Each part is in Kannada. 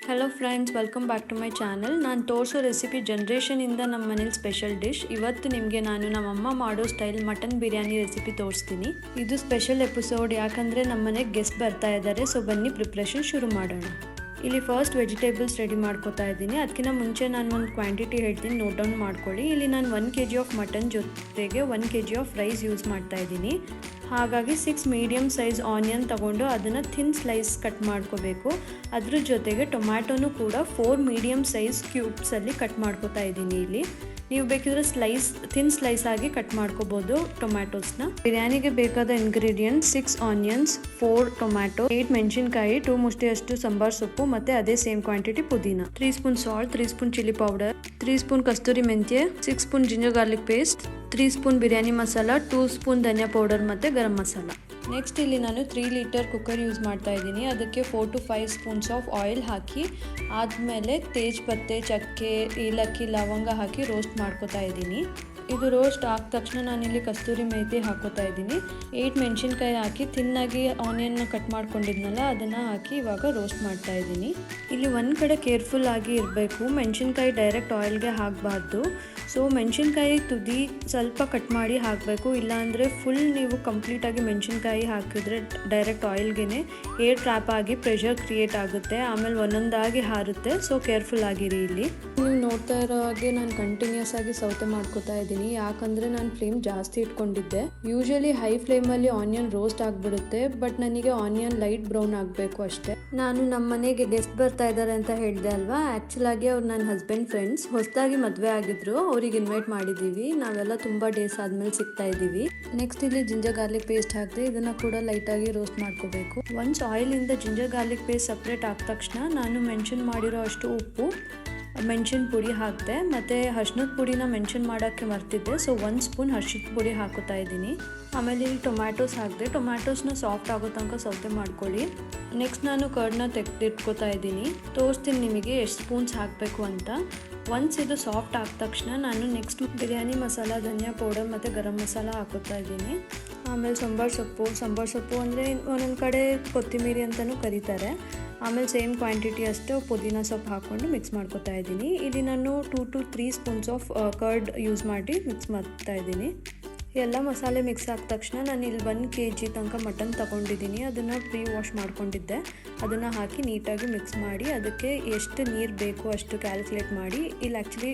Hello friends, welcome back to my channel. ನಾನು ತೋರಿಸೋ ರೆಸಿಪಿ ಜನ್ರೇಷನಿಂದ ನಮ್ಮ ಮನೇಲಿ ಸ್ಪೆಷಲ್ ಡಿಶ್. ಇವತ್ತು ನಿಮಗೆ ನಾನು ನಮ್ಮಮ್ಮ ಮಾಡೋ ಸ್ಟೈಲ್ ಮಟನ್ ಬಿರಿಯಾನಿ ರೆಸಿಪಿ ತೋರಿಸ್ತೀನಿ. ಇದು ಸ್ಪೆಷಲ್ ಎಪಿಸೋಡ್, ಯಾಕಂದರೆ ನಮ್ಮ ಮನೆಗೆ ಗೆಸ್ಟ್ ಬರ್ತಾ ಇದ್ದಾರೆ. ಸೊ ಬನ್ನಿ ಪ್ರಿಪ್ರೇಷನ್ ಶುರು ಮಾಡೋಣ. ಇಲ್ಲಿ ಫಸ್ಟ್ ವೆಜಿಟೇಬಲ್ಸ್ ರೆಡಿ ಮಾಡ್ಕೋತಾ ಇದ್ದೀನಿ. ಅದಕ್ಕಿಂತ ಮುಂಚೆ ನಾನು ಒಂದು ಕ್ವಾಂಟಿಟಿ ಹೇಳ್ತೀನಿ, ನೋಟ್ ಡೌನ್ ಮಾಡ್ಕೊಳ್ಳಿ. ಇಲ್ಲಿ ನಾನು 1 kg ಆಫ್ ಮಟನ್ ಜೊತೆಗೆ 1 kg ಆಫ್ ರೈಸ್ ಯೂಸ್ ಮಾಡ್ತಾ ಇದ್ದೀನಿ. ಹಾಗಾಗಿ 6 ಮೀಡಿಯಮ್ ಸೈಜ್ ಆನಿಯನ್ ತೊಗೊಂಡು ಅದನ್ನು ಥಿನ್ ಸ್ಲೈಸ್ ಕಟ್ ಮಾಡ್ಕೋಬೇಕು. ಅದ್ರ ಜೊತೆಗೆ ಟೊಮ್ಯಾಟೊನೂ ಕೂಡ 4 ಮೀಡಿಯಮ್ ಸೈಜ್ ಕ್ಯೂಬ್ಸಲ್ಲಿ ಕಟ್ ಮಾಡ್ಕೋತಾ ಇದ್ದೀನಿ. ಇಲ್ಲಿ ನೀವು ಬೇಕಿದ್ರೆ ಥಿನ್ ಸ್ಲೈಸ್ ಆಗಿ ಕಟ್ ಮಾಡ್ಕೋಬೋದು ಟೊಮ್ಯಾಟೋಸ್ನ. ಬಿರಿಯಾನಿಗೆ ಬೇಕಾದ ಇಂಗ್ರೀಡಿಯೆಂಟ್ಸ್ 6 ಆನಿಯನ್ಸ್, 4 ಟೊಮ್ಯಾಟೊ, 8 ಮೆಣಸಿನಕಾಯಿ, 2 ಮುಷ್ಟಿಯಷ್ಟು ಸಾಂಬಾರ್ ಸೊಪ್ಪು, ಮತ್ತೆ ಅದೇ ಸೇಮ್ ಕ್ವಾಂಟಿಟಿ ಪುದೀನ, 3 spoon salt, 3 spoon chilli powder, 3 spoon ಕಸ್ತೂರಿ ಮೆಂತ್ಯ, 6 spoon ginger garlic paste, 3 spoon biryani masala, 2 spoon ಧನಿಯಾ ಪೌಡರ್ ಮತ್ತು ಗರಂ ಮಸಾಲ. ನೆಕ್ಸ್ಟ್ ಇಲ್ಲಿ ನಾನು 3 ಲೀಟರ್ ಕುಕ್ಕರ್ ಯೂಸ್ ಮಾಡ್ತಾ ಇದ್ದೀನಿ. ಅದಕ್ಕೆ 4 to 5 ಸ್ಪೂನ್ಸ್ ಆಫ್ ಆಯಿಲ್ ಹಾಕಿ ಆದಮೇಲೆ ತೇಜ್ಪತ್ತೆ, ಚಕ್ಕೆ, ಏಲಕ್ಕಿ, ಲವಂಗ ಹಾಕಿ ರೋಸ್ಟ್ ಮಾಡ್ಕೋತಾ ಇದ್ದೀನಿ. ಇದು ರೋಸ್ಟ್ ಆದ ತಕ್ಷಣ ನಾನಿಲ್ಲಿ ಕಸ್ತೂರಿ ಮೇಥಿ ಹಾಕೋತಾ ಇದ್ದೀನಿ. 8 ಮೆಣಸಿನ್ಕಾಯಿ ಹಾಕಿ ತಿನ್ನಾಗಿ ಆನಿಯನ್ನ ಕಟ್ ಮಾಡ್ಕೊಂಡಿದ್ನಲ್ಲ ಅದನ್ನು ಹಾಕಿ ಇವಾಗ ರೋಸ್ಟ್ ಮಾಡ್ತಾ ಇದ್ದೀನಿ. ಇಲ್ಲಿ ಒಂದು ಕಡೆ ಕೇರ್ಫುಲ್ ಆಗಿ ಇರಬೇಕು, ಮೆಣಸಿನ್ಕಾಯಿ ಡೈರೆಕ್ಟ್ ಆಯಿಲ್ಗೆ ಹಾಕಬಾರ್ದು. ಸೊ ಮೆಣಸಿನ್ಕಾಯಿ ತುದಿ ಸ್ವಲ್ಪ ಕಟ್ ಮಾಡಿ ಹಾಕಬೇಕು, ಇಲ್ಲಾಂದರೆ ಫುಲ್ ನೀವು ಕಂಪ್ಲೀಟಾಗಿ ಮೆಣಸಿನ್ಕಾಯಿ ಹಾಕಿದ್ರೆ ಡೈರೆಕ್ಟ್ ಆಯಿಲ್ಗೆ ಏರ್ ಟ್ರ್ಯಾಪ್ ಆಗಿ ಪ್ರೆಷರ್ ಕ್ರಿಯೇಟ್ ಆಗುತ್ತೆ, ಆಮೇಲೆ ಒಂದೊಂದಾಗಿ ಹಾರುತ್ತೆ. ಸೊ ಕೇರ್ಫುಲ್ ಆಗಿರಿ. ಇಲ್ಲಿ ನೀವು ನೋಡ್ತಾ ಇರೋ ಹಾಗೆ ನಾನು ಕಂಟಿನ್ಯೂಸ್ ಆಗಿ ಸೌತೆ ಮಾಡ್ಕೋತಾ ಇದ್ದೀನಿ, ಯಾಕಂದರೆ ನಾನು ಫ್ಲೇಮ್ ಜಾಸ್ತಿ ಇಟ್ಕೊಂಡಿದ್ದೆ. ಯೂಶಲಿ ಹೈ ಫ್ಲೇಮಲ್ಲಿ ಆನಿಯನ್ ರೋಸ್ಟ್ ಆಗಿಬಿಡುತ್ತೆ, ಬಟ್ ನನಗೆ ಆನಿಯನ್ ಲೈಟ್ ಬ್ರೌನ್ ಆಗಬೇಕು ಅಷ್ಟೇ. ನಾನು ನಮ್ಮ ಮನೆಗೆ ಗೆಸ್ಟ್ ಬರ್ತಾ ಇದ್ದಾರೆ ಅಂತ ಹೇಳಿದೆ ಅಲ್ವಾ, ಆ್ಯಕ್ಚುಲ್ ಆಗಿ ಅವ್ರು ನನ್ನ ಹಸ್ಬೆಂಡ್ ಫ್ರೆಂಡ್ಸ್, ಹೊಸದಾಗಿ ಮದುವೆ ಆಗಿದ್ರು, ಅವ್ರಿಗೆ ಇನ್ವೈಟ್ ಮಾಡಿದ್ದೀವಿ. ನಾವೆಲ್ಲ ತುಂಬ ಡೇಸ್ ಆದಮೇಲೆ ಸಿಗ್ತಾ ಇದ್ದೀವಿ. ನೆಕ್ಸ್ಟ್ ಇಲ್ಲಿ ಜಿಂಜರ್ ಗಾರ್ಲಿಕ್ ಪೇಸ್ಟ್ ಹಾಕಿದೆ, ಇದನ್ನು ಕೂಡ ಲೈಟಾಗಿ ರೋಸ್ಟ್ ಮಾಡ್ಕೋಬೇಕು. ಒನ್ಸ್ ಆಯಿಲಿಂದ ಜಿಂಜರ್ ಗಾರ್ಲಿಕ್ ಪೇಸ್ಟ್ ಸಪ್ರೇಟ್ ಆದ ತಕ್ಷಣ ನಾನು ಮೆನ್ಷನ್ ಮಾಡಿರೋ ಅಷ್ಟು ಉಪ್ಪು, ಮೆಣಸಿನ ಪುಡಿ ಹಾಕಿದೆ, ಮತ್ತು ಅರಿಶಿನದ ಪುಡಿನ ಮೆನ್ಷನ್ ಮಾಡೋಕ್ಕೆ ಮರ್ತಿದ್ದೆ. ಸೊ 1 ಸ್ಪೂನ್ ಅರಿಶಿನದ ಪುಡಿ ಹಾಕೋತಾ ಇದ್ದೀನಿ. ಆಮೇಲೆ ಇಲ್ಲಿ ಟೊಮ್ಯಾಟೋಸ್ ಹಾಕಿದೆ, ಟೊಮ್ಯಾಟೋಸ್ನ ಸಾಫ್ಟ್ ಆಗೋ ತನಕ ಸೌತೆ ಮಾಡ್ಕೊಳ್ಳಿ. ನೆಕ್ಸ್ಟ್ ನಾನು ಕರ್ಡ್ನ ತೆಗೆದಿಟ್ಕೋತಾ ಇದ್ದೀನಿ. ತೋರಿಸ್ತೀನಿ ನಿಮಗೆ ಎಷ್ಟು ಸ್ಪೂನ್ಸ್ ಹಾಕಬೇಕು ಅಂತ. ಒನ್ಸ್ ಇದು ಸಾಫ್ಟ್ ಆದ ತಕ್ಷಣ ನಾನು ನೆಕ್ಸ್ಟ್ ಬಿರಿಯಾನಿ ಮಸಾಲ, ಧನಿಯಾ ಪೌಡರ್ ಮತ್ತು ಗರಂ ಮಸಾಲ ಹಾಕೋತಾ ಇದ್ದೀನಿ. ಆಮೇಲೆ ಸಾಂಬಾರ್ ಸೊಪ್ಪು ಅಂದರೆ ಒಂದೊಂದು ಕಡೆ ಕೊತ್ತಿಮೀರಿ ಅಂತಲೂ ಕರೀತಾರೆ. ಆಮೇಲೆ ಸೇಮ್ ಕ್ವಾಂಟಿಟಿ ಅಷ್ಟು ಪುದೀನ ಸೊಪ್ಪು ಹಾಕ್ಕೊಂಡು ಮಿಕ್ಸ್ ಮಾಡ್ಕೊತಾ ಇದ್ದೀನಿ. ಇಲ್ಲಿ ನಾನು 2 to 3 spoons of curd use ಮಾಡಿ ಮಿಕ್ಸ್ ಮಾಡ್ತಾ ಇದ್ದೀನಿ. ಎಲ್ಲ ಮಸಾಲೆ ಮಿಕ್ಸ್ ಆದ ತಕ್ಷಣ ನಾನು ಇಲ್ಲಿ 1 kg ತನಕ ಮಟನ್ ತೊಗೊಂಡಿದ್ದೀನಿ. ಅದನ್ನು ಪ್ರೀ ವಾಶ್ ಮಾಡ್ಕೊಂಡಿದ್ದೆ, ಅದನ್ನು ಹಾಕಿ ನೀಟಾಗಿ ಮಿಕ್ಸ್ ಮಾಡಿ ಅದಕ್ಕೆ ಎಷ್ಟು ನೀರು ಬೇಕು ಅಷ್ಟು ಕ್ಯಾಲ್ಕುಲೇಟ್ ಮಾಡಿ. ಇಲ್ಲಿ ಆ್ಯಕ್ಚುಲಿ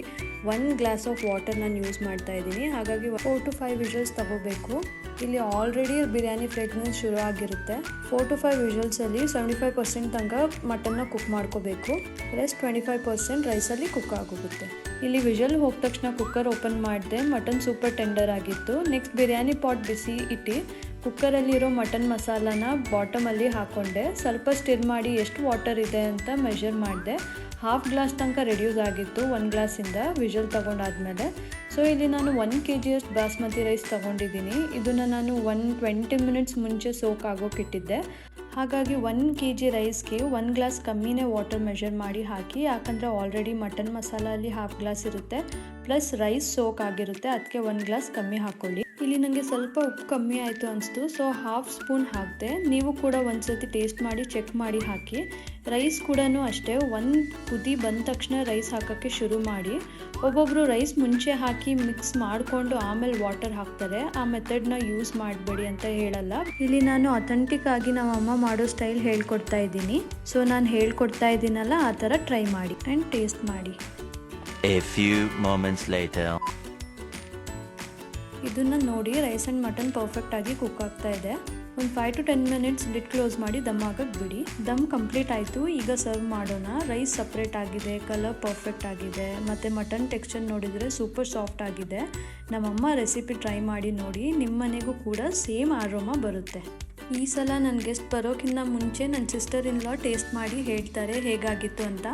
1 ಗ್ಲಾಸ್ ಆಫ್ ವಾಟರ್ ನಾನು ಯೂಸ್ ಮಾಡ್ತಾ ಇದ್ದೀನಿ. ಹಾಗಾಗಿ 4 to 5 ವಿಷಲ್ಸ್ ತೊಗೋಬೇಕು. ಇಲ್ಲಿ ಆಲ್ರೆಡಿ ಬಿರಿಯಾನಿ ಫ್ರೇಗ್ರೆನ್ಸ್ ಶುರು ಆಗಿರುತ್ತೆ. 4 to 5 ವಿಷಲ್ಸಲ್ಲಿ 75% ತನಕ ಮಟನ್ನ ಕುಕ್ ಮಾಡ್ಕೋಬೇಕು, ರೆಸ್ಟ್ 25% ರೈಸಲ್ಲಿ ಕುಕ್ ಆಗೋಗುತ್ತೆ. ಇಲ್ಲಿ ವಿಷಲ್ ಹೋದ ತಕ್ಷಣ ಕುಕ್ಕರ್ ಓಪನ್ ಮಾಡಿದೆ, ಮಟನ್ ಸೂಪರ್ ಟೆಂಡರ್ ಆಗಿತ್ತು. ನೆಕ್ಸ್ಟ್ ಬಿರಿಯಾನಿ ಪಾಟ್ ಬಿಸಿ ಇಟ್ಟು ಕುಕ್ಕರಲ್ಲಿರೋ ಮಟನ್ ಮಸಾಲಾನ ಬಾಟಮಲ್ಲಿ ಹಾಕ್ಕೊಂಡೆ, ಸ್ವಲ್ಪ ಸ್ಟಿರ್ ಮಾಡಿ ಎಷ್ಟು ವಾಟರ್ ಇದೆ ಅಂತ ಮೆಷರ್ ಮಾಡಿದೆ. 1/2 ಗ್ಲಾಸ್ ತನಕ ರೆಡ್ಯೂಸ್ ಆಗಿತ್ತು 1 ಗ್ಲಾಸಿಂದ ವಿಷಲ್ ತೊಗೊಂಡಾದ್ಮೇಲೆ. ಸೊ ಇಲ್ಲಿ ನಾನು 1 kg ಅಷ್ಟು ಬಾಸ್ಮತಿ ರೈಸ್ ತೊಗೊಂಡಿದ್ದೀನಿ. ಇದನ್ನು ನಾನು 20 ಮಿನಿಟ್ಸ್ ಮುಂಚೆ ಸೋಕ್ ಆಗೋಕ್ಕಿಟ್ಟಿದ್ದೆ. ಹಾಗಾಗಿ 1 kg ರೈಸ್ಗೆ 1 ಗ್ಲಾಸ್ ಕಮ್ಮಿನೇ ವಾಟರ್ ಮೆಷರ್ ಮಾಡಿ ಹಾಕಿ, ಯಾಕಂದರೆ ಆಲ್ರೆಡಿ ಮಟನ್ ಮಸಾಲ ಅಲ್ಲಿ 1/2 ಗ್ಲಾಸ್ ಇರುತ್ತೆ, ಪ್ಲಸ್ ರೈಸ್ ಸೋಕ್ ಆಗಿರುತ್ತೆ, ಅದಕ್ಕೆ 1 ಗ್ಲಾಸ್ ಕಮ್ಮಿ ಹಾಕ್ಕೊಳ್ಳಿ. ಇಲ್ಲಿ ನನಗೆ ಸ್ವಲ್ಪ ಉಪ್ಪು ಕಮ್ಮಿ ಆಯಿತು ಅನಿಸ್ತು, ಸೊ 1/2 ಸ್ಪೂನ್ ಹಾಕಿದೆ. ನೀವು ಕೂಡ ಒಂದ್ಸತಿ ಟೇಸ್ಟ್ ಮಾಡಿ ಚೆಕ್ ಮಾಡಿ ಹಾಕಿ. ರೈಸ್ ಕೂಡ ಅಷ್ಟೇ, 1 ಕುದಿ ಬಂದ ತಕ್ಷಣ ರೈಸ್ ಹಾಕೋಕ್ಕೆ ಶುರು ಮಾಡಿ. ಒಬ್ಬೊಬ್ಬರು ರೈಸ್ ಮುಂಚೆ ಹಾಕಿ ಮಿಕ್ಸ್ ಮಾಡಿಕೊಂಡು ಆಮೇಲೆ ವಾಟರ್ ಹಾಕ್ತಾರೆ, ಆ ಮೆಥಡ್ನ ಯೂಸ್ ಮಾಡಬೇಡಿ ಅಂತ ಹೇಳಲ್ಲ. ಇಲ್ಲಿ ನಾನು ಅಥೆಂಟಿಕ್ ಆಗಿ ನಮ್ಮ ಅಮ್ಮ ಮಾಡೋ ಸ್ಟೈಲ್ ಹೇಳ್ಕೊಡ್ತಾ ಇದ್ದೀನಿ. ಸೊ ನಾನು ಹೇಳ್ಕೊಡ್ತಾ ಇದ್ದೀನಲ್ಲ, ಆ ಥರ ಟ್ರೈ ಮಾಡಿ ಆ್ಯಂಡ್ ಟೇಸ್ಟ್ ಮಾಡಿ. A few moments later. ಇದನ್ನು ನೋಡಿ, ರೈಸ್ ಆ್ಯಂಡ್ ಮಟನ್ ಪರ್ಫೆಕ್ಟಾಗಿ ಕುಕ್ ಆಗ್ತಾ ಇದೆ. ಒಂದು 5 to 10 ಮಿನಿಟ್ಸ್ ಲಿಡ್ ಕ್ಲೋಸ್ ಮಾಡಿ ದಮ್ ಆಗಕ್ಕೆ ಬಿಡಿ. ದಮ್ ಕಂಪ್ಲೀಟ್ ಆಯಿತು, ಈಗ ಸರ್ವ್ ಮಾಡೋಣ. ರೈಸ್ ಸಪ್ರೇಟ್ ಆಗಿದೆ, ಕಲರ್ ಪರ್ಫೆಕ್ಟ್ ಆಗಿದೆ, ಮತ್ತು ಮಟನ್ ಟೆಕ್ಸ್ಚರ್ ನೋಡಿದರೆ ಸೂಪರ್ ಸಾಫ್ಟ್ ಆಗಿದೆ. ನಮ್ಮಮ್ಮ ರೆಸಿಪಿ ಟ್ರೈ ಮಾಡಿ ನೋಡಿ, ನಿಮ್ಮ ಮನೆಗೂ ಕೂಡ ಸೇಮ್ ಆರೋಮ ಬರುತ್ತೆ. ಈ ಸಲ ನನ್ನ ಗೆಸ್ಟ್ ಬರೋಕ್ಕಿಂತ ಮುಂಚೆ ನನ್ನ ಸಿಸ್ಟರ್ ಇನ್ ಲಾ ಟೇಸ್ಟ್ ಮಾಡಿ ಹೇಳ್ತಾರೆ ಹೇಗಾಗಿತ್ತು ಅಂತ.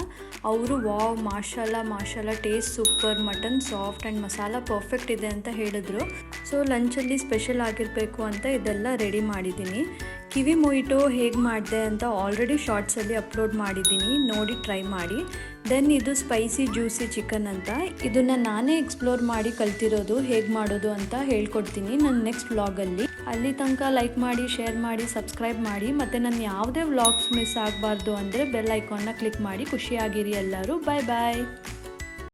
ಅವರು ವಾವ್ ಮಾಶಾಲ taste super, mutton soft and masala perfect ಇದೆ ಅಂತ ಹೇಳಿದ್ರು. ಸೊ ಲಂಚಲ್ಲಿ ಸ್ಪೆಷಲ್ ಆಗಿರಬೇಕು ಅಂತ ಇದೆಲ್ಲ ರೆಡಿ ಮಾಡಿದ್ದೀನಿ. ಕಿವಿ ಮೊಯಿಟೋ ಹೇಗೆ ಮಾಡಿದೆ ಅಂತ ಆಲ್ರೆಡಿ ಶಾರ್ಟ್ಸಲ್ಲಿ ಅಪ್ಲೋಡ್ ಮಾಡಿದ್ದೀನಿ, ನೋಡಿ ಟ್ರೈ ಮಾಡಿ. ದೆನ್ ಇದು ಸ್ಪೈಸಿ ಜ್ಯೂಸಿ ಚಿಕನ್ ಅಂತ, ಇದನ್ನು ನಾನೇ ಎಕ್ಸ್ಪ್ಲೋರ್ ಮಾಡಿ ಕಲ್ತಿರೋದು, ಹೇಗೆ ಮಾಡೋದು ಅಂತ ಹೇಳ್ಕೊಡ್ತೀನಿ ನನ್ನ ನೆಕ್ಸ್ಟ್ ವ್ಲಾಗಲ್ಲಿ. ಅಲ್ಲಿ ತನಕ ಲೈಕ್ ಮಾಡಿ, ಶೇರ್ ಮಾಡಿ, ಸಬ್ಸ್ಕ್ರೈಬ್ ಮಾಡಿ, ಮತ್ತು ನನ್ನ ಯಾವುದೇ ವ್ಲಾಗ್ಸ್ ಮಿಸ್ ಆಗಬಾರ್ದು ಅಂದರೆ ಬೆಲ್ ಐಕಾನ್ನ ಕ್ಲಿಕ್ ಮಾಡಿ. ಖುಷಿಯಾಗಿರಿ ಎಲ್ಲರೂ. ಬಾಯ್ ಬಾಯ್.